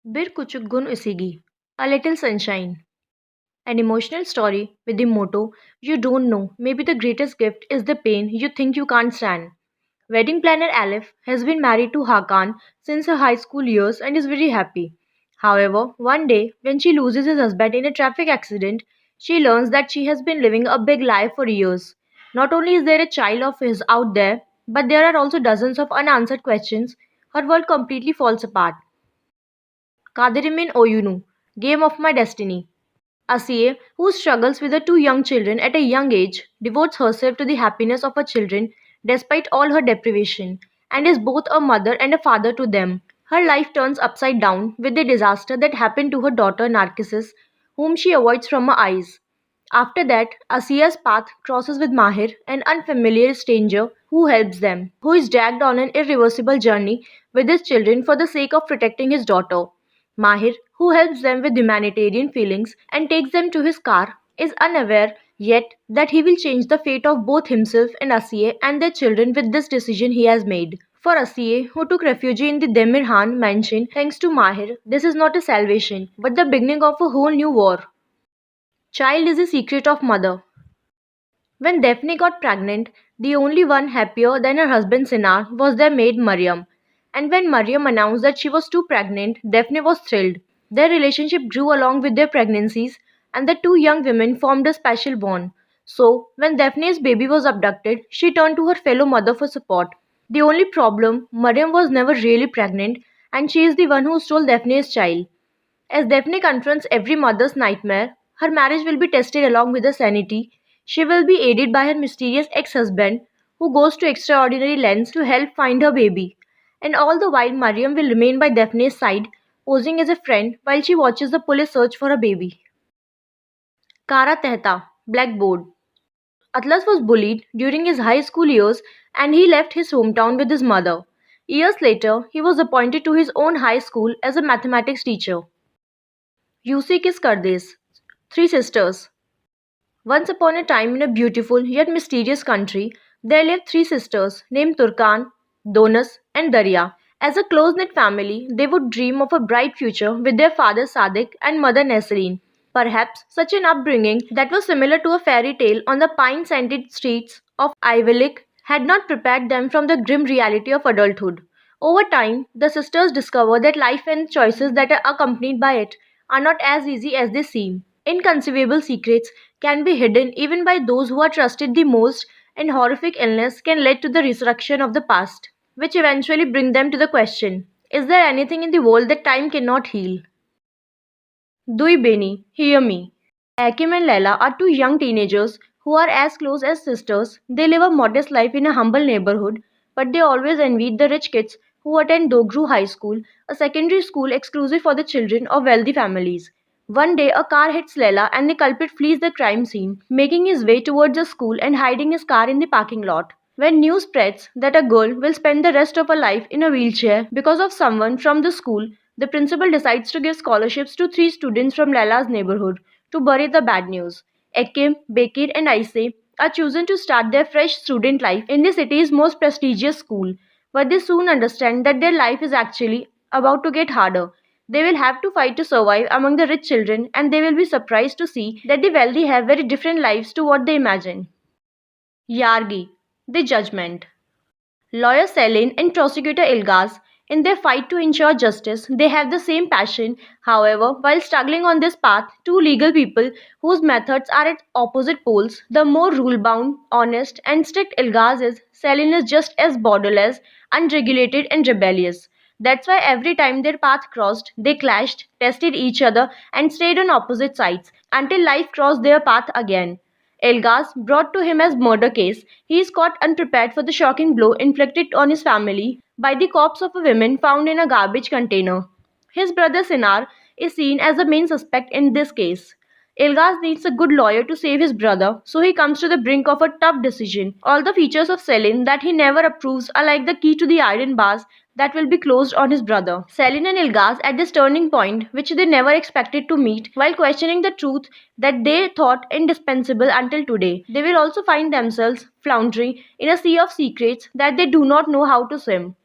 Bir Kuchuk Gun Usigi, A Little Sunshine. An emotional story with the motto, You don't know, maybe the greatest gift is the pain you think you can't stand. Wedding planner Aleph has been married to Hakan since her high school years and is very happy. However, one day, when she loses his husband in a traffic accident, she learns that she has been living a big lie for years. Not only is there a child of his out there, but there are also dozens of unanswered questions. Her world completely falls apart. Kadirimin Oyunu, Game of My Destiny. Asiye, who struggles with her two young children at a young age, devotes herself to the happiness of her children despite all her deprivation, and is both a mother and a father to them. Her life turns upside down with the disaster that happened to her daughter Narcissus, whom she avoids from her eyes. After that, Asiya's path crosses with Mahir, an unfamiliar stranger who helps them, who is dragged on an irreversible journey with his children for the sake of protecting his daughter. Mahir, who helps them with humanitarian feelings and takes them to his car, is unaware yet that he will change the fate of both himself and Asiye and their children with this decision he has made. For Asiye, who took refuge in the Demirhan mansion thanks to Mahir, this is not a salvation, but the beginning of a whole new war. Child is the secret of mother. When Daphne got pregnant, the only one happier than her husband Sinar was their maid Mariam. And when Mariam announced that she was too pregnant, Daphne was thrilled. Their relationship grew along with their pregnancies, and the two young women formed a special bond. So, when Daphne's baby was abducted, she turned to her fellow mother for support. The only problem, Mariam was never really pregnant, and she is the one who stole Daphne's child. As Daphne confronts every mother's nightmare, her marriage will be tested along with her sanity. She will be aided by her mysterious ex-husband, who goes to extraordinary lengths to help find her baby. And all the while, Mariam will remain by Daphne's side, posing as a friend while she watches the police search for her baby. Kara Tehta, Blackboard. Atlas was bullied during his high school years and he left his hometown with his mother. Years later, he was appointed to his own high school as a mathematics teacher. Yusi Kis Kardes, Three Sisters. Once upon a time in a beautiful yet mysterious country, there lived three sisters named Turkan, Donas, and Darya. As a close-knit family, they would dream of a bright future with their father Sadiq and mother Nasreen. Perhaps such an upbringing that was similar to a fairy tale on the pine-scented streets of Ivalik had not prepared them from the grim reality of adulthood. Over time, the sisters discover that life and choices that are accompanied by it are not as easy as they seem. Inconceivable secrets can be hidden even by those who are trusted the most, and horrific illness can lead to the resurrection of the past, which eventually bring them to the question, is there anything in the world that time cannot heal? Dui Beni, hear me. Akim and Leila are two young teenagers who are as close as sisters. They live a modest life in a humble neighborhood, but they always envy the rich kids who attend Dogru High School, a secondary school exclusive for the children of wealthy families. One day, a car hits Leila and the culprit flees the crime scene, making his way towards the school and hiding his car in the parking lot. When news spreads that a girl will spend the rest of her life in a wheelchair because of someone from the school, the principal decides to give scholarships to three students from Laila's neighborhood to bury the bad news. Ekim, Bekir, and Aise are chosen to start their fresh student life in the city's most prestigious school, but they soon understand that their life is actually about to get harder. They will have to fight to survive among the rich children, and they will be surprised to see that the wealthy have very different lives to what they imagine. Yargi, The Judgment. Lawyer Selin and prosecutor Ilgaz, in their fight to ensure justice, they have the same passion. However, while struggling on this path, two legal people whose methods are at opposite poles, the more rule-bound, honest, and strict Ilgaz is, Selin is just as borderless, unregulated, and rebellious. That's why every time their path crossed, they clashed, tested each other, and stayed on opposite sides until life crossed their path again. Elgas, brought to him as murder case, he is caught unprepared for the shocking blow inflicted on his family by the corpse of a woman found in a garbage container. His brother Sinar is seen as the main suspect in this case. Ilgaz needs a good lawyer to save his brother, so he comes to the brink of a tough decision. All the features of Selin that he never approves are like the key to the iron bars that will be closed on his brother. Selin and Ilgaz at this turning point, which they never expected to meet, while questioning the truth that they thought indispensable until today. They will also find themselves floundering in a sea of secrets that they do not know how to swim.